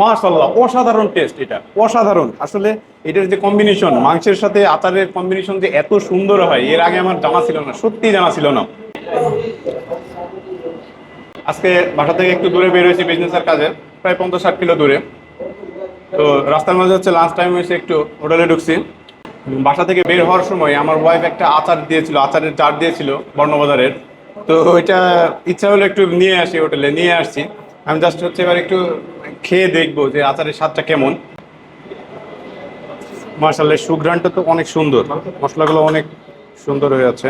মাশাআল্লাহ, অসাধারণ টেস্ট, এটা অসাধারণ আসলে। এটার যে কম্বিনেশন, মাংসের সাথে আচারের কম্বিনেশন যে এত সুন্দর হয়, এর আগে আমার জানা ছিল না, সত্যিই জানা ছিল না। আজকে বাসা থেকে একটু দূরে বের হয়েছি বিজনেসের কাজে, প্রায় 50-60 কিলো দূরে। তো রাস্তার মাঝে হচ্ছে লাঞ্চ টাইম হয়েছে, একটু হোটেলে ঢুকছি। বাসা থেকে বের হওয়ার সময় আমার ওয়াইফ একটা আচার দিয়েছিল, আচারের জার দিয়েছিল বর্ণবাজারের। তো ওইটা ইচ্ছা হলো একটু নিয়ে আসি, হোটেলে নিয়ে আসছি। আমি জাস্ট হচ্ছে এবার একটু খেয়ে দেখবো যে আচারের স্বাদটা কেমন। মাশাআল্লাহ, সুঘ্রাণটা তো অনেক সুন্দর, মশলাগুলো অনেক সুন্দর হয়ে আছে,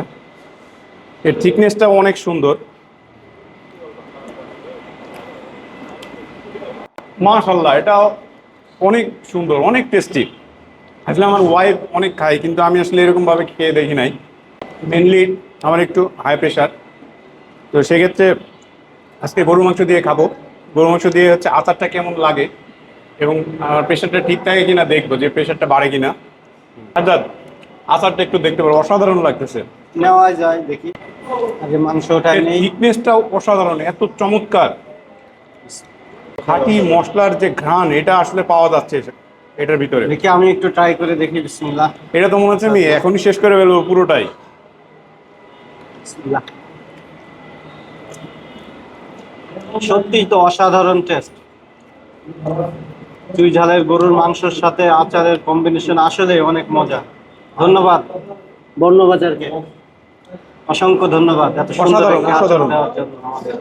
এর থিকনেসটাও অনেক সুন্দর। মাশাআল্লাহ, এটা অনেক সুন্দর, অনেক টেস্টি। আসলে আমার ওয়াইফ অনেক খায়, কিন্তু আমি আসলে এরকম ভাবে খেয়ে দেখি নাই। মেনলি আমার একটু হাই প্রেশার, তো সেক্ষেত্রে আজকে গরু মাংস দিয়ে খাবো। গরু মাংস দিয়ে হচ্ছে আচারটা কেমন লাগে এবং আমার প্রেশারটা ঠিক থাকে কিনা দেখবো, যে প্রেশারটা বাড়ে কিনা। অর্থাৎ আচারটা একটু দেখতে পারো, অসাধারণ লাগতেছে। নেওয়া যায়, দেখি আগে মাংসটা এর নেই। থিকনেসটাও অসাধারণ, এত চমৎকার। খাঁটি মশলার যে ঘ্রাণ, এটা আসলে পাওয়া যাচ্ছে এটার ভিতরে। দেখি আমি একটু ট্রাই করে দেখি, বিসমিল্লাহ। এটা তো মনে হচ্ছে আমি এখনই শেষ করে ফেলবো পুরোটাই। বিসমিল্লাহ। সত্যিই তো অসাধারণ টেস্ট। চুই ঝালের গরুর মাংসের সাথে আচারের কম্বিনেশন আসলে অনেক মজা। ধন্যবাদ বর্ণবাজারকে, অসংখ্য ধন্যবাদ এত সুন্দর অসাধারণ, একটা আচার অসাধারণ। দেওয়ার জন্য আমাদের।